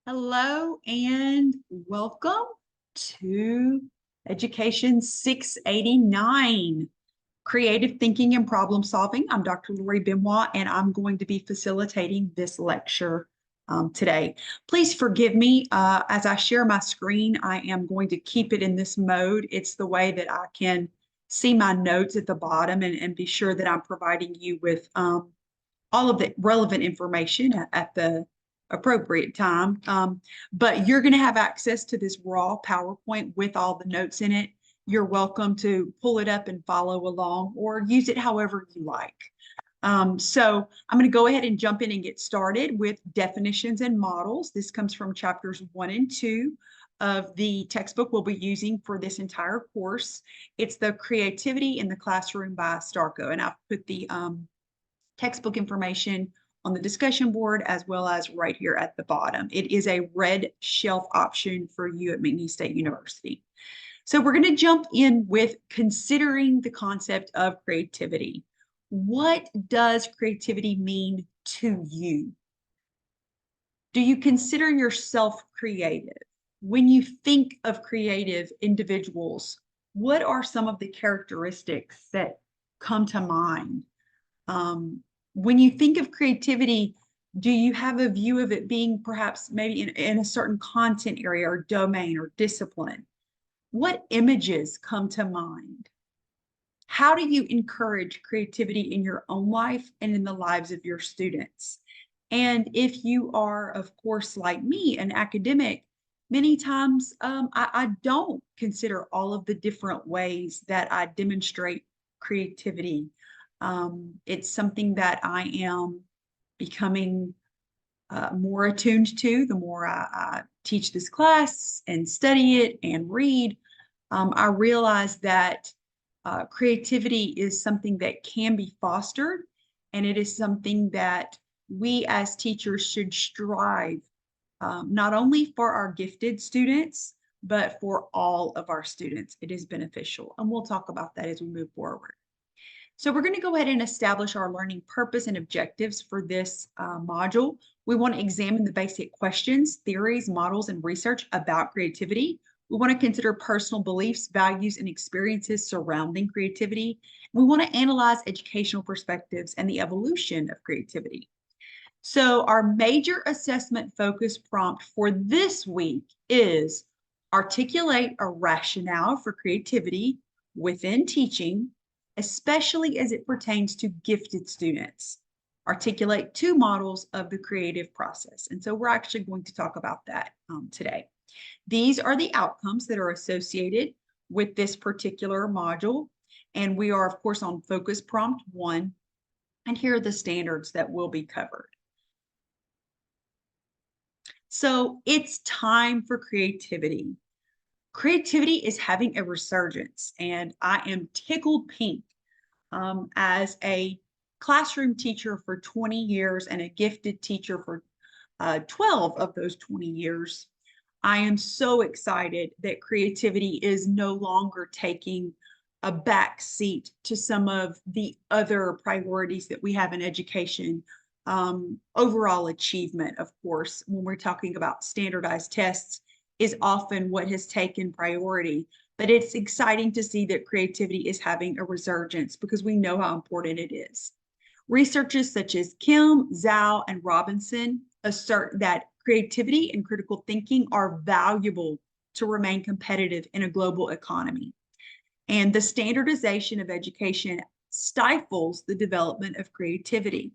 Hello and welcome to Education 689, Creative Thinking and Problem Solving. I'm Dr. Lori Benoit, and I'm going to be facilitating this lecture today. Please forgive me as I share my screen. I am going to keep it in this mode. It's the way that I can see my notes at the bottom and be sure that I'm providing you with all of the relevant information at the appropriate time. But you're going to have access to this raw PowerPoint with all the notes in it. You're welcome to pull it up and follow along or use it however you like. So I'm going to go ahead and jump in and get started with definitions and models. This comes from chapters 1 and 2 of the textbook we'll be using for this entire course. It's the Creativity in the Classroom by Starko, and I've put the textbook information on the discussion board as well as right here at the bottom. It is a red shelf option for you at McNeese State University. So we're going to jump in with considering the concept of creativity. What does creativity mean to you? Do you consider yourself creative? When you think of creative individuals, what are some of the characteristics that come to mind? When you think of creativity, do you have a view of it being perhaps maybe in a certain content area or domain or discipline? What images come to mind? How do you encourage creativity in your own life and in the lives of your students? And if you are, of course, like me, an academic, many times I don't consider all of the different ways that I demonstrate creativity. It's something that I am becoming more attuned to the more I teach this class and study it and read. I realize that creativity is something that can be fostered, and it is something that we as teachers should strive not only for our gifted students, but for all of our students. It is beneficial, and we'll talk about that as we move forward. So we're going to go ahead and establish our learning purpose and objectives for this module. We want to examine the basic questions, theories, models, and research about creativity. We want to consider personal beliefs, values, and experiences surrounding creativity. We want to analyze educational perspectives and the evolution of creativity. So our major assessment focus prompt for this week is articulate a rationale for creativity within teaching, especially as it pertains to gifted students. Articulate 2 models of the creative process. And so we're actually going to talk about that today. These are the outcomes that are associated with this particular module. And we are, of course, on focus prompt 1. And here are the standards that will be covered. So it's time for creativity. Creativity is having a resurgence, and I am tickled pink as a classroom teacher for 20 years and a gifted teacher for 12 of those 20 years. I am so excited that creativity is no longer taking a back seat to some of the other priorities that we have in education. Overall achievement, of course, when we're talking about standardized tests, is often what has taken priority. But it's exciting to see that creativity is having a resurgence because we know how important it is. Researchers such as Kim, Zhao, and Robinson assert that creativity and critical thinking are valuable to remain competitive in a global economy. And the standardization of education stifles the development of creativity.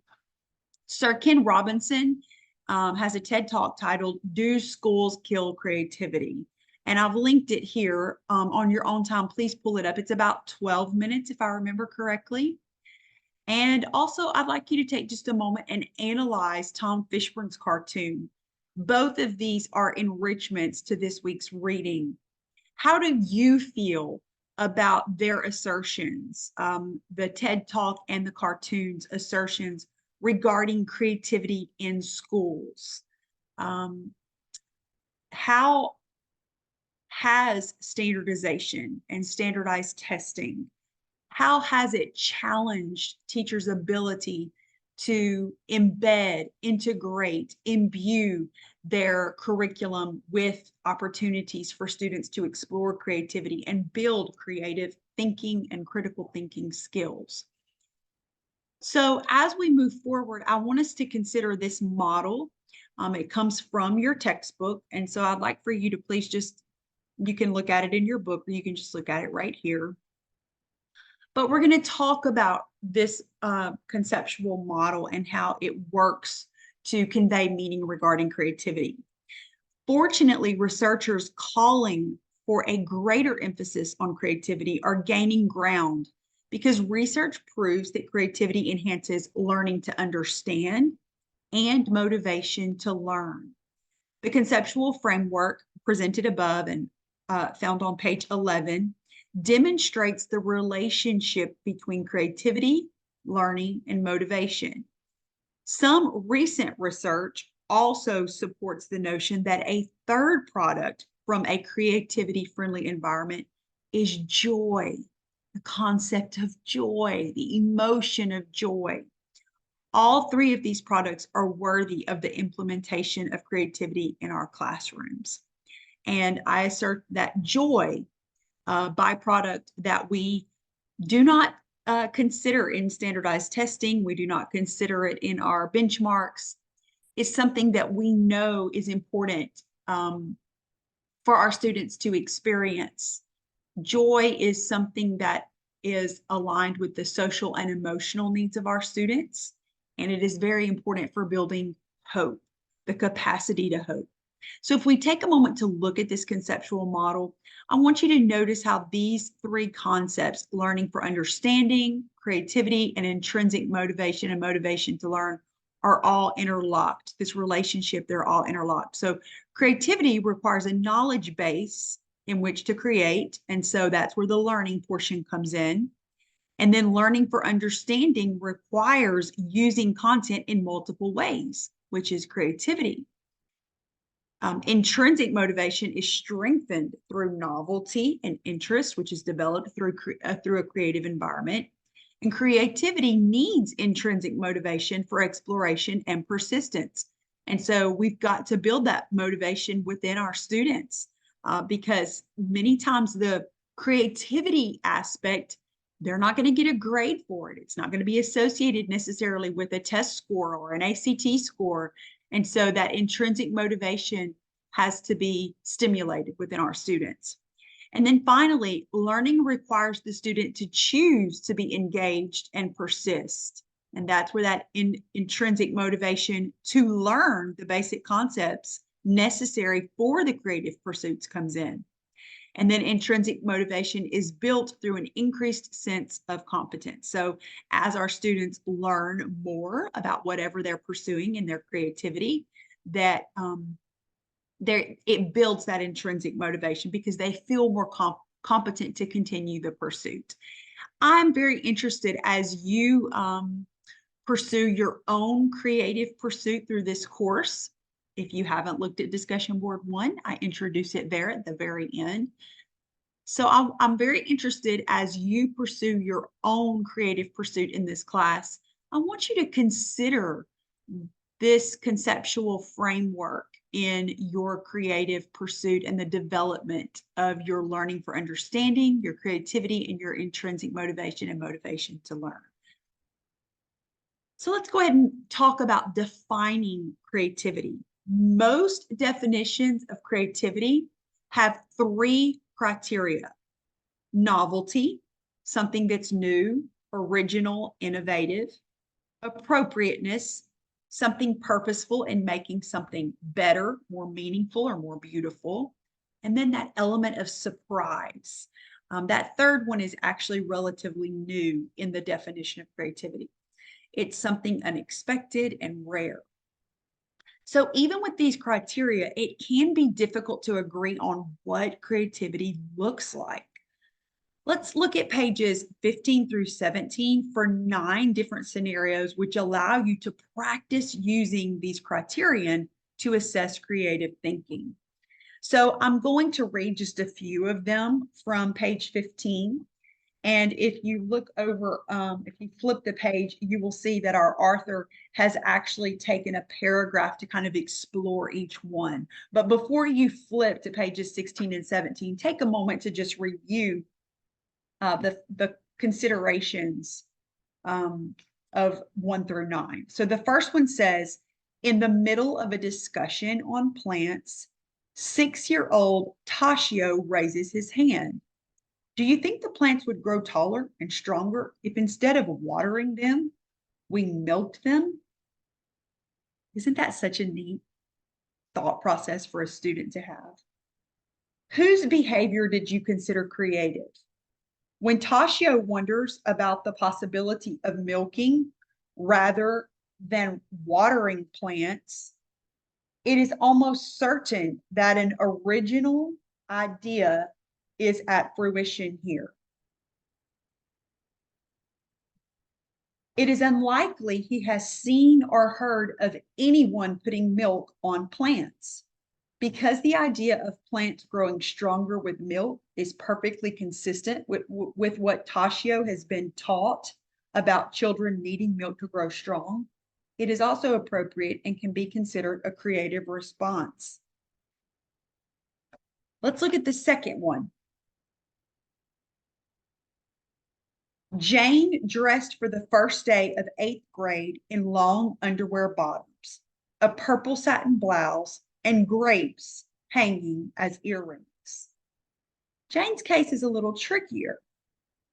Sir Ken Robinson has a TED Talk titled, "Do Schools Kill Creativity?" And I've linked it here on your own time. Please pull it up. It's about 12 minutes, if I remember correctly. And also, I'd like you to take just a moment and analyze Tom Fishburne's cartoon. Both of these are enrichments to this week's reading. How do you feel about their assertions, the TED Talk and the cartoon's assertions regarding creativity in schools? How has standardization and standardized testing, how has it challenged teachers' ability to embed, integrate, imbue their curriculum with opportunities for students to explore creativity and build creative thinking and critical thinking skills. So as we move forward, I want us to consider this model. It comes from your textbook. And so I'd like for you to please you can look at it in your book, or you can just look at it right here. But we're going to talk about this conceptual model and how it works to convey meaning regarding creativity. Fortunately, researchers calling for a greater emphasis on creativity are gaining ground because research proves that creativity enhances learning to understand and motivation to learn. The conceptual framework presented above and found on page 11 demonstrates the relationship between creativity, learning, and motivation. Some recent research also supports the notion that a third product from a creativity-friendly environment is joy, the concept of joy, the emotion of joy. All three of these products are worthy of the implementation of creativity in our classrooms. And I assert that joy, byproduct that we do not consider in standardized testing, we do not consider it in our benchmarks, is something that we know is important for our students to experience. Joy is something that is aligned with the social and emotional needs of our students, and it is very important for building hope, the capacity to hope. So if we take a moment to look at this conceptual model, I want you to notice how these three concepts, learning for understanding, creativity, and intrinsic motivation and motivation to learn, are all interlocked. This relationship, they're all interlocked. So creativity requires a knowledge base in which to create, and so that's where the learning portion comes in. And then learning for understanding requires using content in multiple ways, which is creativity. Intrinsic motivation is strengthened through novelty and interest, which is developed through a creative environment. And creativity needs intrinsic motivation for exploration and persistence. And so we've got to build that motivation within our students because many times the creativity aspect, they're not going to get a grade for it. It's not going to be associated necessarily with a test score or an ACT score. And so that intrinsic motivation has to be stimulated within our students. And then finally, learning requires the student to choose to be engaged and persist. And that's where that intrinsic motivation to learn the basic concepts necessary for the creative pursuits comes in. And then intrinsic motivation is built through an increased sense of competence. So as our students learn more about whatever they're pursuing in their creativity, that it builds that intrinsic motivation because they feel more competent to continue the pursuit. I'm very interested as you pursue your own creative pursuit through this course. If you haven't looked at discussion board 1, I introduce it there at the very end. So I'm very interested as you pursue your own creative pursuit in this class. I want you to consider this conceptual framework in your creative pursuit and the development of your learning for understanding, your creativity, and your intrinsic motivation and motivation to learn. So let's go ahead and talk about defining creativity. Most definitions of creativity have 3 criteria: novelty, something that's new, original, innovative; appropriateness, something purposeful in making something better, more meaningful, or more beautiful; and then that element of surprise. That third one is actually relatively new in the definition of creativity. It's something unexpected and rare. So even with these criteria, it can be difficult to agree on what creativity looks like. Let's look at pages 15 through 17 for 9 different scenarios which allow you to practice using these criterion to assess creative thinking. So I'm going to read just a few of them from page 15. And if you look over, if you flip the page, you will see that our author has actually taken a paragraph to kind of explore each one. But before you flip to pages 16 and 17, take a moment to just review the considerations of 1 through 9. So the first one says, in the middle of a discussion on plants, 6-year-old Tashio raises his hand. Do you think the plants would grow taller and stronger if instead of watering them, we milked them? Isn't that such a neat thought process for a student to have? Whose behavior did you consider creative? When Tashio wonders about the possibility of milking rather than watering plants, it is almost certain that an original idea is at fruition here. It is unlikely he has seen or heard of anyone putting milk on plants. Because the idea of plants growing stronger with milk is perfectly consistent with what Tashio has been taught about children needing milk to grow strong, it is also appropriate and can be considered a creative response. Let's look at the second one. Jane dressed for the first day of 8th grade in long underwear bottoms, a purple satin blouse, and grapes hanging as earrings. Jane's case is a little trickier.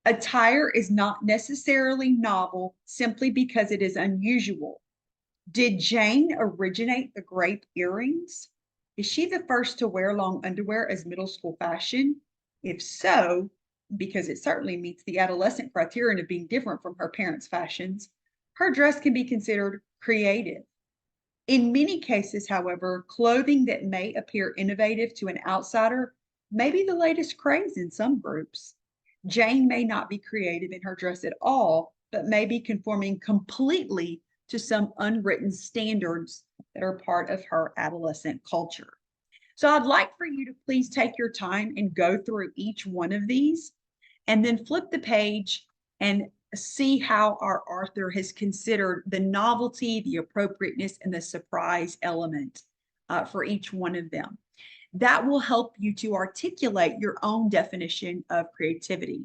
Attire is not necessarily novel simply because it is unusual. Did Jane originate the grape earrings? Is she the first to wear long underwear as middle school fashion? If so, because it certainly meets the adolescent criterion of being different from her parents' fashions, her dress can be considered creative. In many cases, however, clothing that may appear innovative to an outsider may be the latest craze in some groups. Jane may not be creative in her dress at all, but may be conforming completely to some unwritten standards that are part of her adolescent culture. So I'd like for you to please take your time and go through each one of these and then flip the page and see how our author has considered the novelty, the appropriateness, and the surprise element for each one of them. That will help you to articulate your own definition of creativity.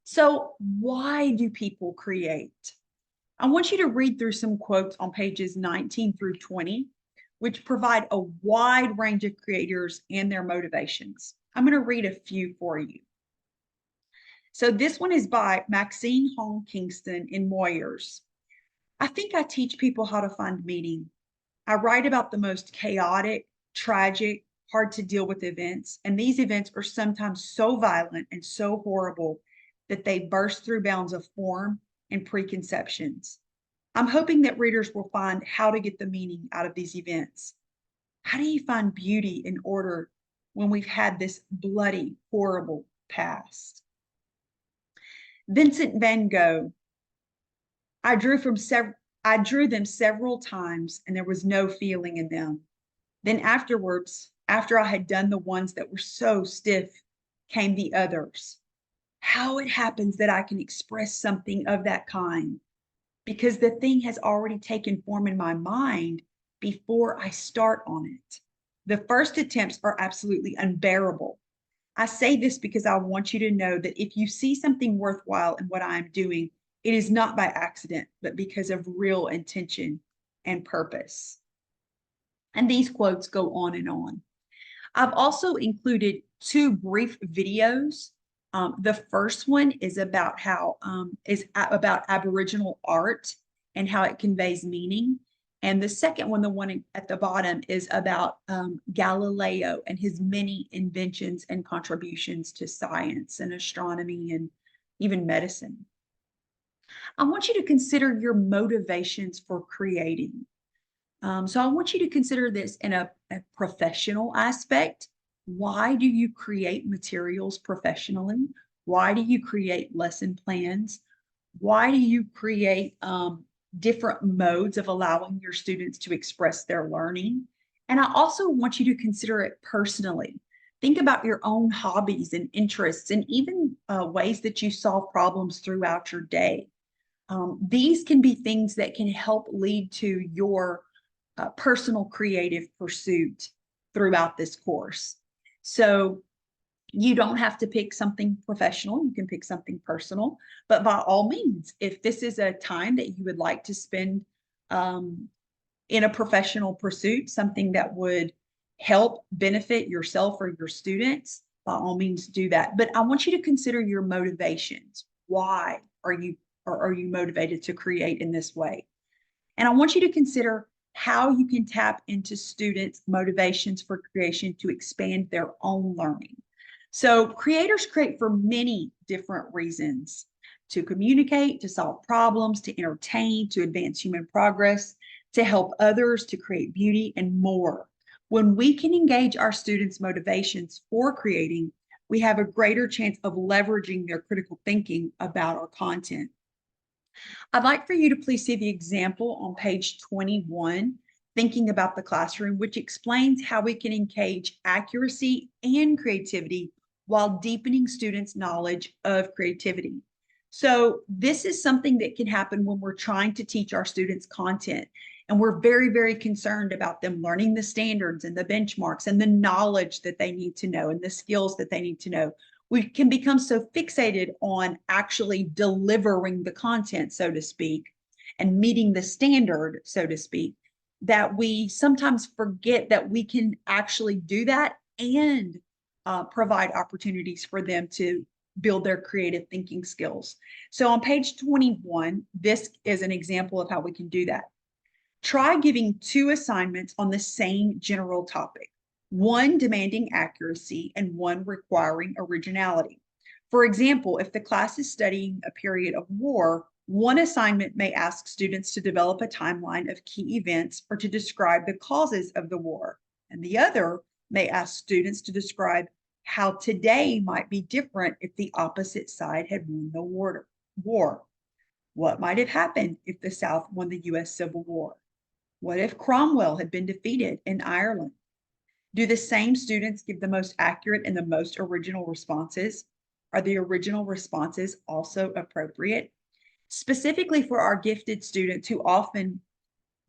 So why do people create? I want you to read through some quotes on pages 19 through 20, which provide a wide range of creators and their motivations. I'm going to read a few for you. So this one is by Maxine Hong Kingston in Moyers. I think I teach people how to find meaning. I write about the most chaotic, tragic, hard to deal with events, and these events are sometimes so violent and so horrible that they burst through bounds of form and preconceptions. I'm hoping that readers will find how to get the meaning out of these events. How do you find beauty in order when we've had this bloody, horrible past? Vincent van Gogh. I drew them several times and there was no feeling in them. Then afterwards, after I had done the ones that were so stiff, came the others. How it happens that I can express something of that kind, because the thing has already taken form in my mind before I start on it. The first attempts are absolutely unbearable. I say this because I want you to know that if you see something worthwhile in what I'm doing, it is not by accident, but because of real intention and purpose. And these quotes go on and on. I've also included 2 brief videos. The first one is about about Aboriginal art and how it conveys meaning. And the second one, the one at the bottom, is about Galileo and his many inventions and contributions to science and astronomy and even medicine. I want you to consider your motivations for creating. So I want you to consider this in a professional aspect. Why do you create materials professionally? Why do you create lesson plans? Why do you create different modes of allowing your students to express their learning? And I also want you to consider it personally. Think about your own hobbies and interests and even ways that you solve problems throughout your day. These can be things that can help lead to your personal creative pursuit throughout this course. So you don't have to pick something professional. You can pick something personal. But by all means, if this is a time that you would like to spend in a professional pursuit, something that would help benefit yourself or your students, by all means do that. But I want you to consider your motivations. Why are you motivated to create in this way? And I want you to consider how you can tap into students' motivations for creation to expand their own learning. So creators create for many different reasons: to communicate, to solve problems, to entertain, to advance human progress, to help others, to create beauty, and more. When we can engage our students' motivations for creating, we have a greater chance of leveraging their critical thinking about our content. I'd like for you to please see the example on page 21, Thinking About the Classroom, which explains how we can engage accuracy and creativity while deepening students' knowledge of creativity. So this is something that can happen when we're trying to teach our students content. And we're very, very concerned about them learning the standards and the benchmarks and the knowledge that they need to know and the skills that they need to know. We can become so fixated on actually delivering the content, so to speak, and meeting the standard, so to speak, that we sometimes forget that we can actually do that and provide opportunities for them to build their creative thinking skills. So on page 21, this is an example of how we can do that. Try giving 2 assignments on the same general topic, one demanding accuracy and one requiring originality. For example, if the class is studying a period of war, one assignment may ask students to develop a timeline of key events or to describe the causes of the war, and the other may ask students to describe how today might be different if the opposite side had won the war. What might have happened if the South won the US Civil War? What if Cromwell had been defeated in Ireland? Do the same students give the most accurate and the most original responses? Are the original responses also appropriate? Specifically for our gifted students who often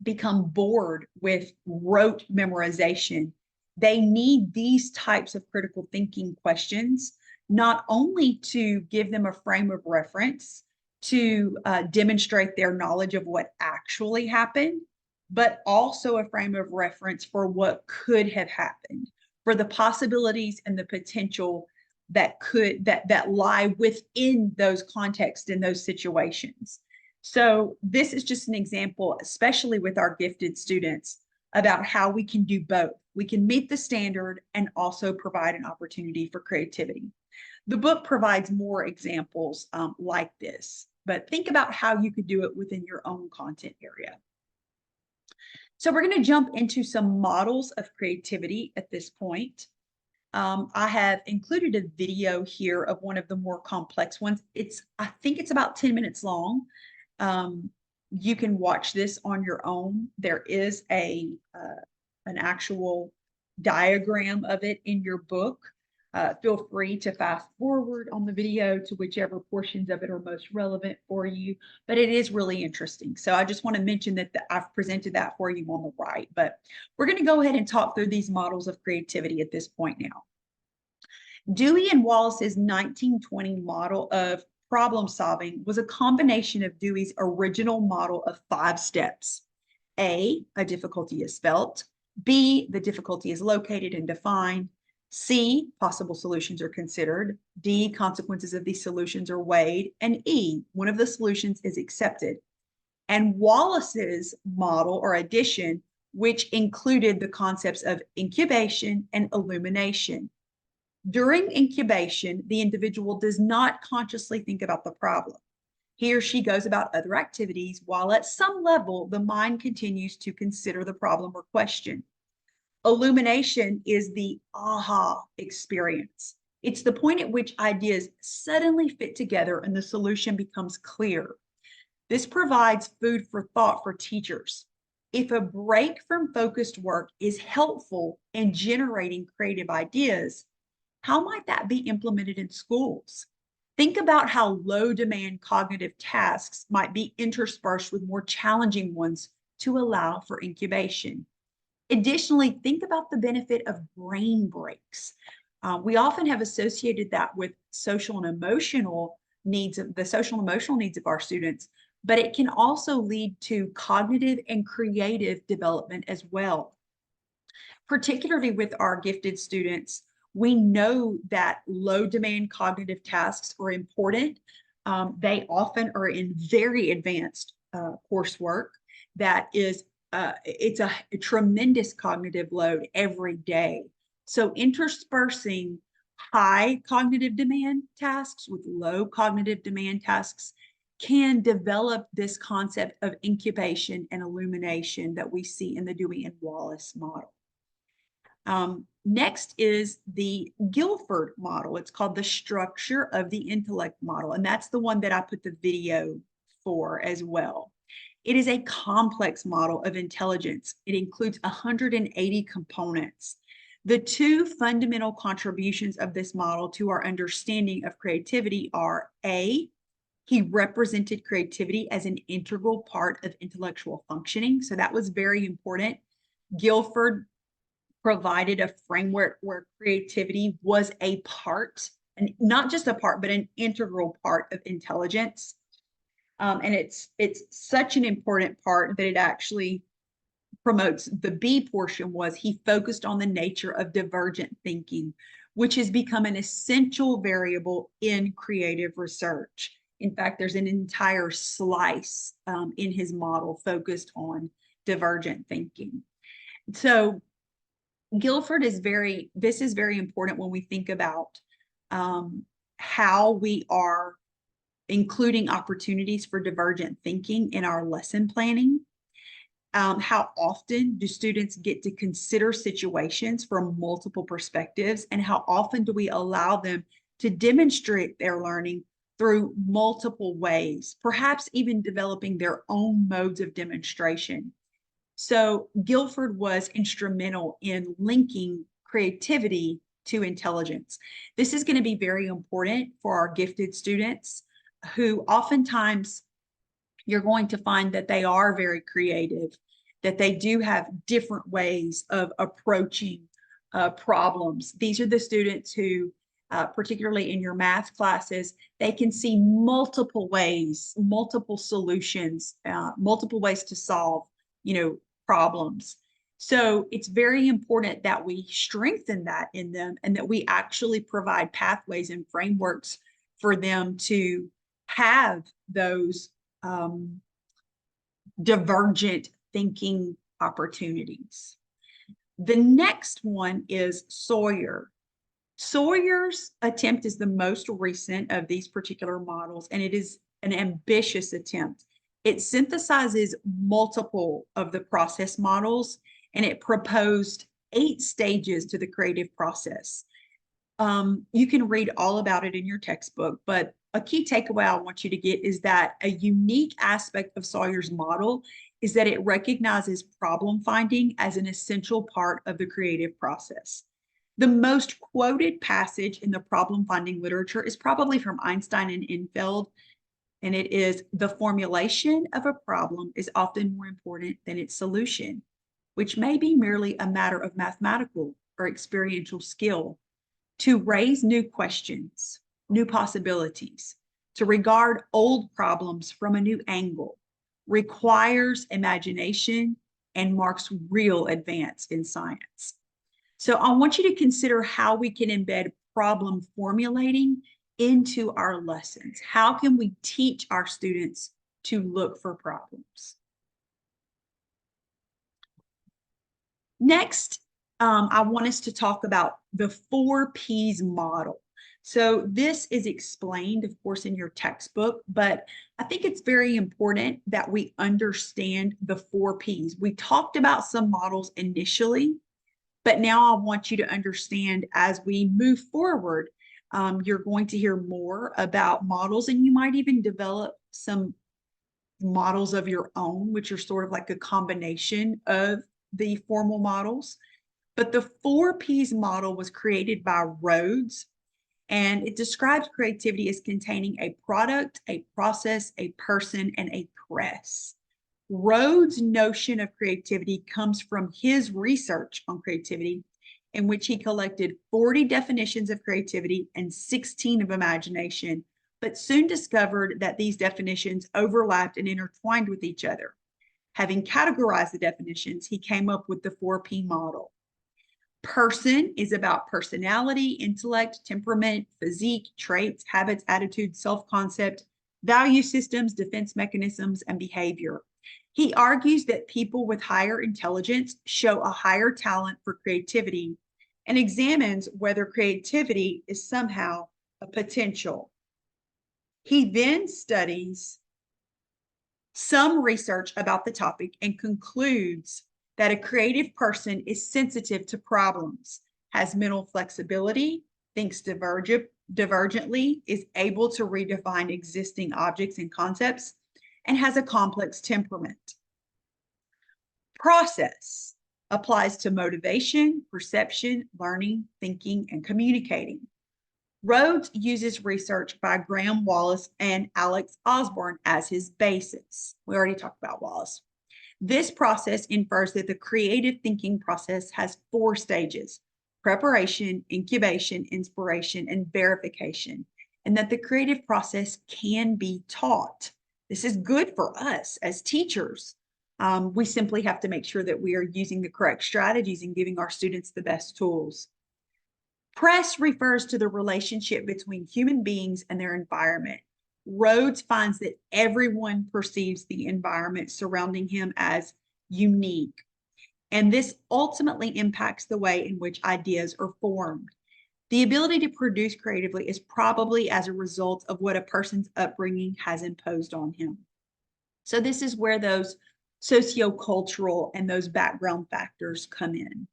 become bored with rote memorization, they need these types of critical thinking questions, not only to give them a frame of reference to demonstrate their knowledge of what actually happened, but also a frame of reference for what could have happened, for the possibilities and the potential that lie within those contexts in those situations. So this is just an example, especially with our gifted students, about how we can do both. We can meet the standard and also provide an opportunity for creativity. The book provides more examples like this, but think about how you could do it within your own content area. So we're going to jump into some models of creativity at this point. I have included a video here of one of the more complex ones. I think it's about 10 minutes long. You can watch this on your own. There is an actual diagram of it in your book. Feel free to fast forward on the video to whichever portions of it are most relevant for you, but it is really interesting. So I just want to mention that I've presented that for you on the right, but we're going to go ahead and talk through these models of creativity at this point now. Dewey and Wallace's 1920 model of problem solving was a combination of Dewey's original model of 5 steps. A difficulty is felt. B, the difficulty is located and defined. C, possible solutions are considered. D, consequences of these solutions are weighed. And E, one of the solutions is accepted. And Wallace's model or addition, which included the concepts of incubation and illumination. During incubation, the individual does not consciously think about the problem. He or she goes about other activities, while at some level, the mind continues to consider the problem or question. Illumination is the aha experience. It's the point at which ideas suddenly fit together and the solution becomes clear. This provides food for thought for teachers. If a break from focused work is helpful in generating creative ideas, how might that be implemented in schools? Think about how low demand cognitive tasks might be interspersed with more challenging ones to allow for incubation. Additionally, think about the benefit of brain breaks. We often have associated that with social and emotional needs of the social and emotional needs of our students, but it can also lead to cognitive and creative development as well. Particularly with our gifted students, we know that low demand cognitive tasks are important. They often are in very advanced coursework that is it's a tremendous cognitive load every day. So interspersing high cognitive demand tasks with low cognitive demand tasks can develop this concept of incubation and illumination that we see in the Dewey and Wallace model. Next is the Guilford model. It's called the structure of the intellect model, and that's the one that I put the video for as well. It is a complex model of intelligence. It includes 180 components. The two fundamental contributions of this model to our understanding of creativity are A, he represented creativity as an integral part of intellectual functioning. So that was very important. Guilford provided a framework where creativity was a part, and not just a part, but an integral part of intelligence. And it's such an important part that it actually promotes. The B portion was he focused on the nature of divergent thinking, which has become an essential variable in creative research. In fact, there's an entire slice in his model focused on divergent thinking. So Guilford is this is very important when we think about how we are including opportunities for divergent thinking in our lesson planning. How often do students get to consider situations from multiple perspectives, and how often do we allow them to demonstrate their learning through multiple ways, perhaps even developing their own modes of demonstration? So Guilford was instrumental in linking creativity to intelligence. This is going to be very important for our gifted students who oftentimes you're going to find that they are very creative, that they do have different ways of approaching problems. These are the students who, particularly in your math classes, they can see multiple ways, multiple solutions, multiple ways to solve, problems. So it's very important that we strengthen that in them and that we actually provide pathways and frameworks for them to have those divergent thinking opportunities. The next one is Sawyer. Sawyer's attempt is the most recent of these particular models, and it is an ambitious attempt. It synthesizes multiple of the process models, and it proposed 8 stages to the creative process. You can read all about it in your textbook, but a key takeaway I want you to get is that a unique aspect of Sawyer's model is that it recognizes problem finding as an essential part of the creative process. The most quoted passage in the problem finding literature is probably from Einstein and Infeld, and it is, the formulation of a problem is often more important than its solution, which may be merely a matter of mathematical or experiential skill. To raise new questions, new possibilities, to regard old problems from a new angle requires imagination and marks real advance in science. So I want you to consider how we can embed problem formulating into our lessons. How can we teach our students to look for problems? Next, I want us to talk about the 4 Ps model. So this is explained, of course, in your textbook, but I think it's very important that we understand the 4 Ps. We talked about some models initially, but now I want you to understand as we move forward, you're going to hear more about models, and you might even develop some models of your own, which are sort of like a combination of the formal models. But the 4Ps model was created by Rhodes, and it describes creativity as containing a product, a process, a person, and a press. Rhodes' notion of creativity comes from his research on creativity, in which he collected 40 definitions of creativity and 16 of imagination, but soon discovered that these definitions overlapped and intertwined with each other. Having categorized the definitions, he came up with the 4P model. Person is about personality, intellect, temperament, physique, traits, habits, attitudes, self-concept, value systems, defense mechanisms, and behavior. He argues that people with higher intelligence show a higher talent for creativity and examines whether creativity is somehow a potential. He then studies some research about the topic and concludes that a creative person is sensitive to problems, has mental flexibility, thinks divergently, is able to redefine existing objects and concepts, and has a complex temperament. Process applies to motivation, perception, learning, thinking, and communicating. Rhodes uses research by Graham Wallace and Alex Osborne as his basis. We already talked about Wallace. This process infers that the creative thinking process has 4 stages: preparation, incubation, inspiration, and verification, and that the creative process can be taught. This is good for us as teachers. We simply have to make sure that we are using the correct strategies and giving our students the best tools. Press refers to the relationship between human beings and their environment. Rhodes finds that everyone perceives the environment surrounding him as unique, and this ultimately impacts the way in which ideas are formed. The ability to produce creatively is probably as a result of what a person's upbringing has imposed on him. So this is where those sociocultural and those background factors come in.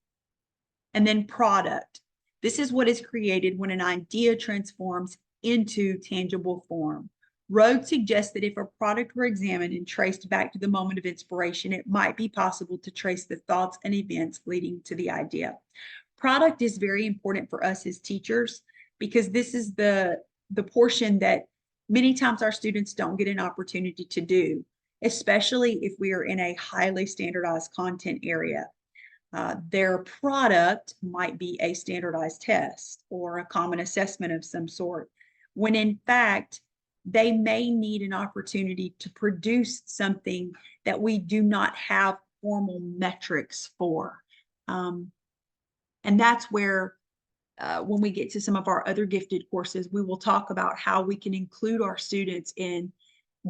And then product. This is what is created when an idea transforms into tangible form. Rhodes suggests that if a product were examined and traced back to the moment of inspiration, it might be possible to trace the thoughts and events leading to the idea. Product is very important for us as teachers because this is the portion that many times our students don't get an opportunity to do, especially if we are in a highly standardized content area. Their product might be a standardized test or a common assessment of some sort, when in fact, they may need an opportunity to produce something that we do not have formal metrics for. And that's where, when we get to some of our other gifted courses, we will talk about how we can include our students in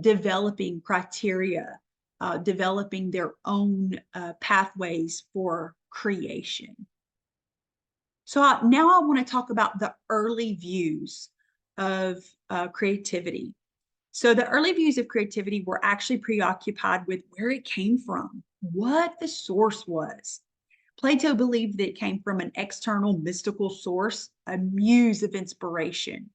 developing criteria, developing their own pathways for creation. So now I want to talk about the early views of creativity. So the early views of creativity were actually preoccupied with where it came from, what the source was. Plato believed that it came from an external mystical source, a muse of inspiration.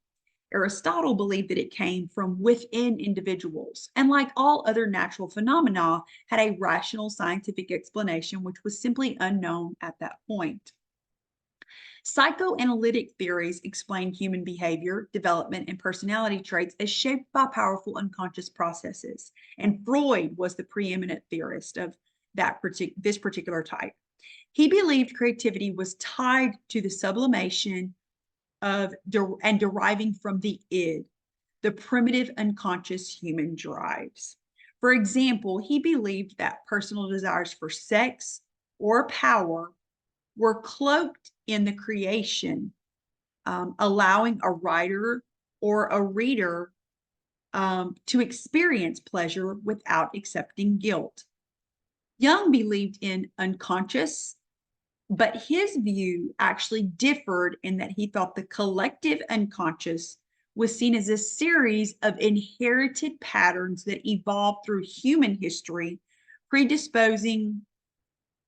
Aristotle believed that it came from within individuals, and like all other natural phenomena, had a rational scientific explanation which was simply unknown at that point. Psychoanalytic theories explain human behavior, development, and personality traits as shaped by powerful unconscious processes, and Freud was the preeminent theorist of this particular type. He believed creativity was tied to the sublimation of and deriving from the id, the primitive unconscious human drives. For example, he believed that personal desires for sex or power were cloaked in the creation, allowing a writer or a reader to experience pleasure without accepting guilt. Jung believed in unconscious, but his view actually differed in that he thought the collective unconscious was seen as a series of inherited patterns that evolved through human history, predisposing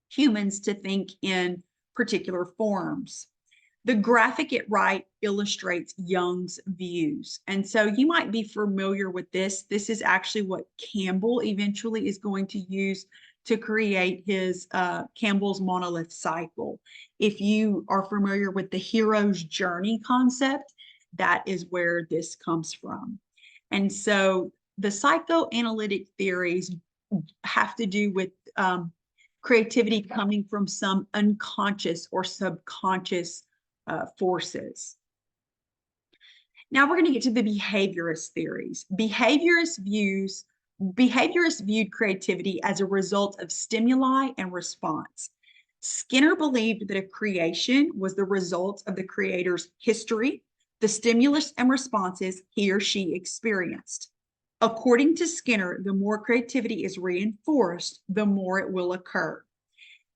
humans to think in particular forms. The graphic at right illustrates Jung's views. And so you might be familiar with this. This is actually what Campbell eventually is going to use to create his Campbell's monolith cycle. If you are familiar with the hero's journey concept, that is where this comes from. And so the psychoanalytic theories have to do with creativity coming from some unconscious or subconscious forces. Now we're going to get to the behaviorist theories. Behaviorists viewed creativity as a result of stimuli and response. Skinner believed that a creation was the result of the creator's history, the stimulus and responses he or she experienced. According to Skinner, the more creativity is reinforced, the more it will occur.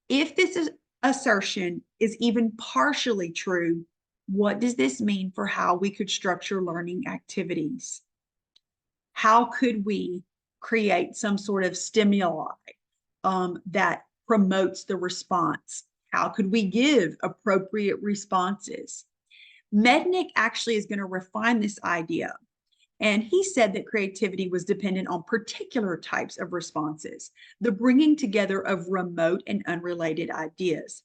If this assertion is even partially true, what does this mean for how we could structure learning activities? How could we create some sort of stimuli that promotes the response? How could we give appropriate responses? Mednick actually is going to refine this idea. And he said that creativity was dependent on particular types of responses, the bringing together of remote and unrelated ideas.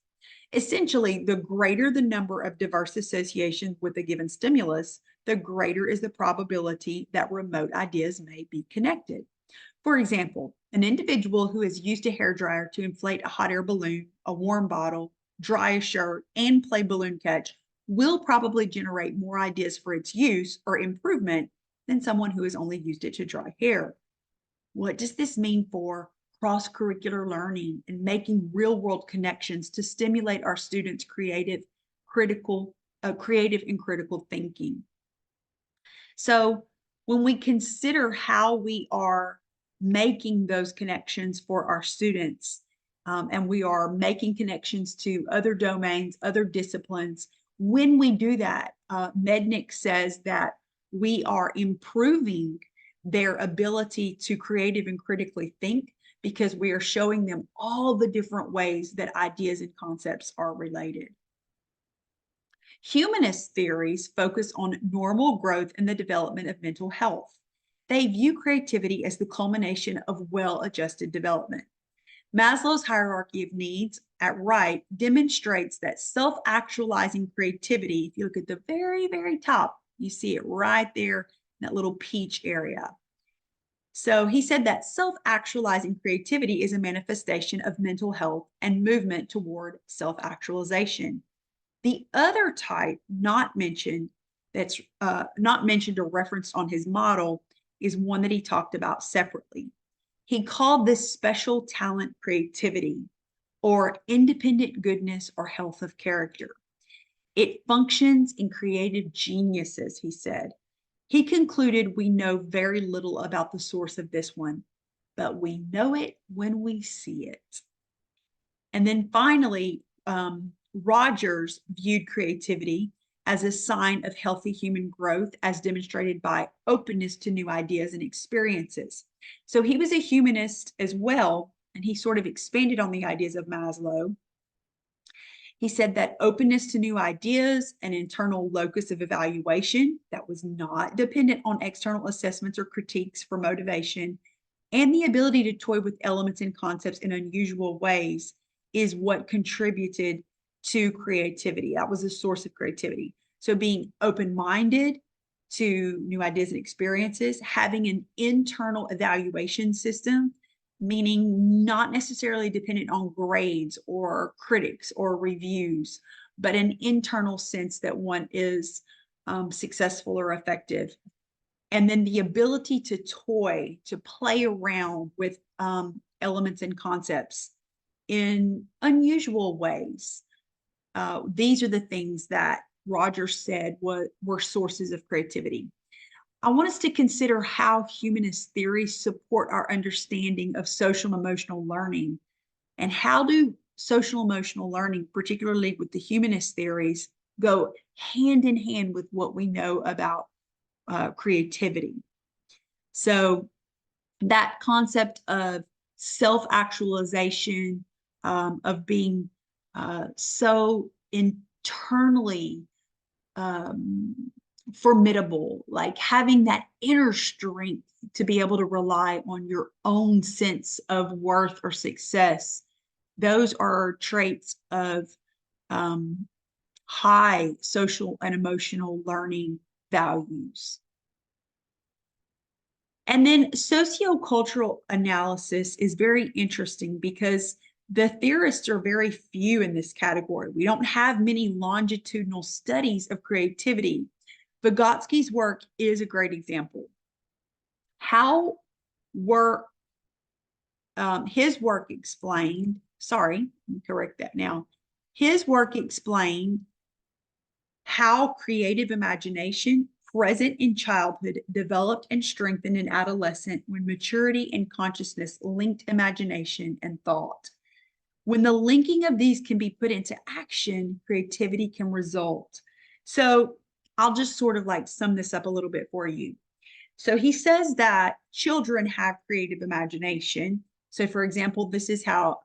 Essentially, the greater the number of diverse associations with a given stimulus, the greater is the probability that remote ideas may be connected. For example, an individual who is used a hairdryer to inflate a hot air balloon, a warm bottle, dry a shirt, and play balloon catch will probably generate more ideas for its use or improvement than someone who has only used it to dry hair. What does this mean for cross-curricular learning and making real-world connections to stimulate our students' creative and critical thinking? So when we consider how we are making those connections for our students, and we are making connections to other domains, other disciplines, when we do that, Mednick says that we are improving their ability to creative and critically think because we are showing them all the different ways that ideas and concepts are related. Humanist theories focus on normal growth and the development of mental health. They view creativity as the culmination of well-adjusted development. Maslow's hierarchy of needs at right demonstrates that self-actualizing creativity, if you look at the very, very top, you see it right there in that little peach area. So he said that self-actualizing creativity is a manifestation of mental health and movement toward self-actualization. The other type not mentioned, that's not mentioned or referenced on his model, is one that he talked about separately. He called this special talent creativity, or independent goodness or health of character. It functions in creative geniuses, he said. He concluded we know very little about the source of this one, but we know it when we see it. And then finally, Rogers viewed creativity as a sign of healthy human growth as demonstrated by openness to new ideas and experiences. So he was a humanist as well, and he sort of expanded on the ideas of Maslow. He said that openness to new ideas, an internal locus of evaluation that was not dependent on external assessments or critiques for motivation, and the ability to toy with elements and concepts in unusual ways is what contributed to creativity. That was a source of creativity. So being open-minded to new ideas and experiences, having an internal evaluation system, meaning not necessarily dependent on grades or critics or reviews, but an internal sense that one is successful or effective. And then the ability to toy, to play around with elements and concepts in unusual ways. These are the things that Rogers said were sources of creativity. I want us to consider how humanist theories support our understanding of social and emotional learning, and how do social emotional learning, particularly with the humanist theories, go hand in hand with what we know about creativity. So that concept of self-actualization, of being so internally formidable, like having that inner strength to be able to rely on your own sense of worth or success. Those are traits of high social and emotional learning values. And then sociocultural analysis is very interesting because the theorists are very few in this category. We don't have many longitudinal studies of creativity. Vygotsky's work is a great example. How were his work explained, sorry, let me correct that now. His work explained how creative imagination present in childhood developed and strengthened in adolescent when maturity and consciousness linked imagination and thought. When the linking of these can be put into action, creativity can result. So I'll just sort of like sum this up a little bit for you. So he says that children have creative imagination. So for example, this is how,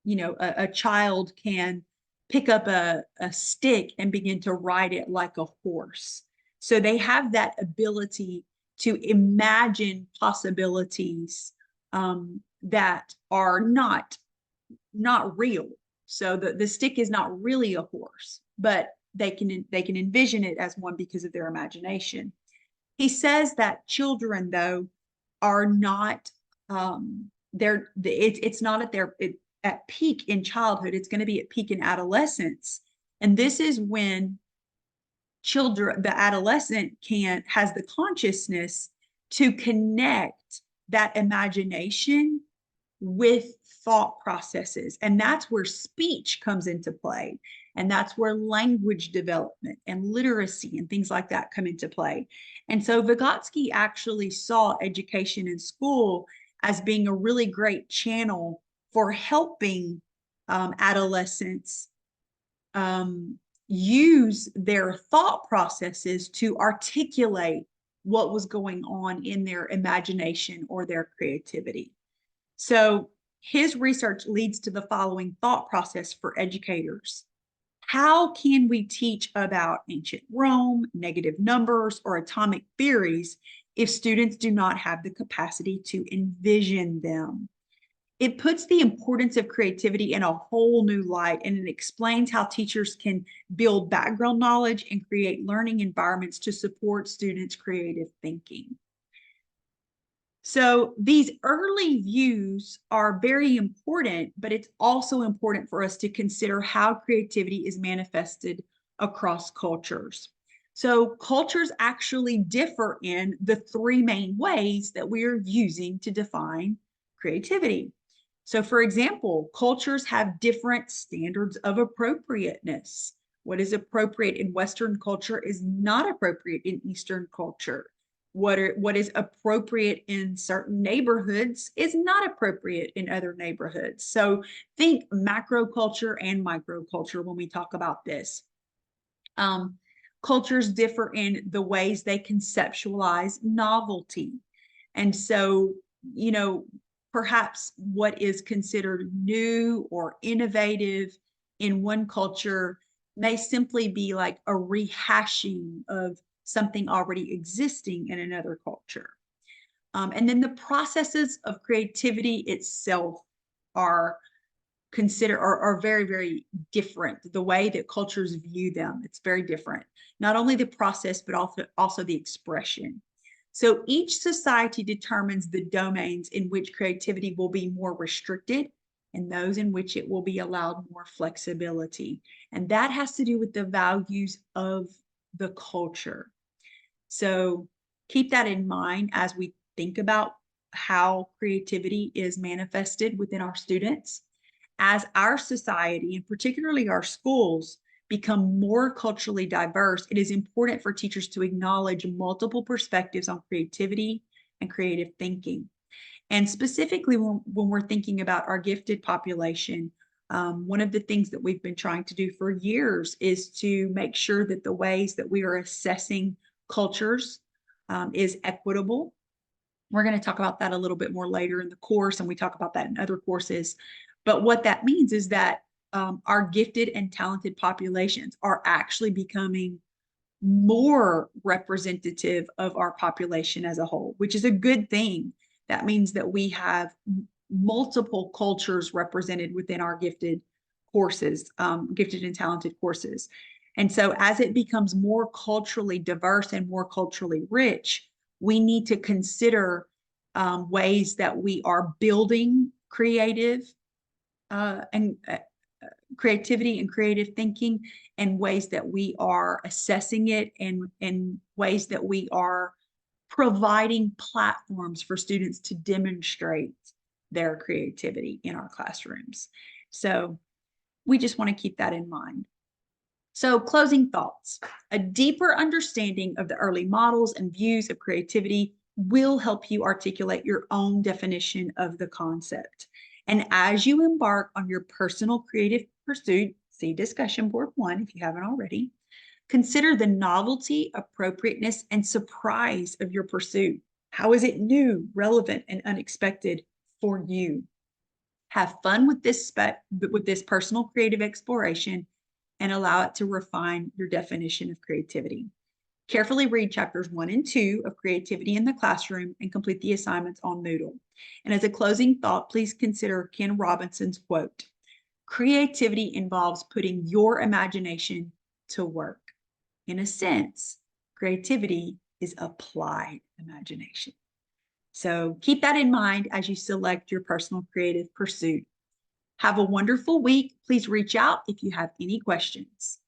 a child can pick up a stick and begin to ride it like a horse. So they have that ability to imagine possibilities that are not real. So the stick is not really a horse, but they can envision it as one because of their imagination. He says that children, though, are not it's not at their at peak in childhood. It's going to be at peak in adolescence, and this is when the adolescent has the consciousness to connect that imagination with thought processes. And that's where speech comes into play. And that's where language development and literacy and things like that come into play. And so Vygotsky actually saw education in school as being a really great channel for helping adolescents use their thought processes to articulate what was going on in their imagination or their creativity. So his research leads to the following thought process for educators. How can we teach about ancient Rome, negative numbers, or atomic theories if students do not have the capacity to envision them? It puts the importance of creativity in a whole new light, and it explains how teachers can build background knowledge and create learning environments to support students' creative thinking. So these early views are very important, but it's also important for us to consider how creativity is manifested across cultures. So cultures actually differ in the three main ways that we are using to define creativity. So for example, cultures have different standards of appropriateness. What is appropriate in Western culture is not appropriate in Eastern culture. What is appropriate in certain neighborhoods is not appropriate in other neighborhoods. So think macro culture and microculture when we talk about this. Cultures differ in the ways they conceptualize novelty. And so, perhaps what is considered new or innovative in one culture may simply be like a rehashing of something already existing in another culture. And then the processes of creativity itself are very, very different. The way that cultures view them, it's very different. Not only the process, but also the expression. So each society determines the domains in which creativity will be more restricted and those in which it will be allowed more flexibility. And that has to do with the values of the culture. So keep that in mind as we think about how creativity is manifested within our students. As our society, and particularly our schools, become more culturally diverse, it is important for teachers to acknowledge multiple perspectives on creativity and creative thinking. And specifically when we're thinking about our gifted population, one of the things that we've been trying to do for years is to make sure that the ways that we are assessing cultures is equitable. We're going to talk about that a little bit more later in the course, and we talk about that in other courses. But what that means is that our gifted and talented populations are actually becoming more representative of our population as a whole, which is a good thing. That means that we have multiple cultures represented within our gifted courses, gifted and talented courses. And so as it becomes more culturally diverse and more culturally rich, we need to consider ways that we are building and creativity and creative thinking, and ways that we are assessing it, and ways that we are providing platforms for students to demonstrate their creativity in our classrooms. So we just want to keep that in mind. So closing thoughts, a deeper understanding of the early models and views of creativity will help you articulate your own definition of the concept. And as you embark on your personal creative pursuit, see discussion board 1 if you haven't already, consider the novelty, appropriateness, and surprise of your pursuit. How is it new, relevant, and unexpected for you? Have fun with this personal creative exploration and allow it to refine your definition of creativity. Carefully read chapters 1 and 2 of Creativity in the Classroom and complete the assignments on Moodle. And as a closing thought, please consider Ken Robinson's quote, "Creativity involves putting your imagination to work." In a sense, creativity is applied imagination. So keep that in mind as you select your personal creative pursuit. Have a wonderful week. Please reach out if you have any questions.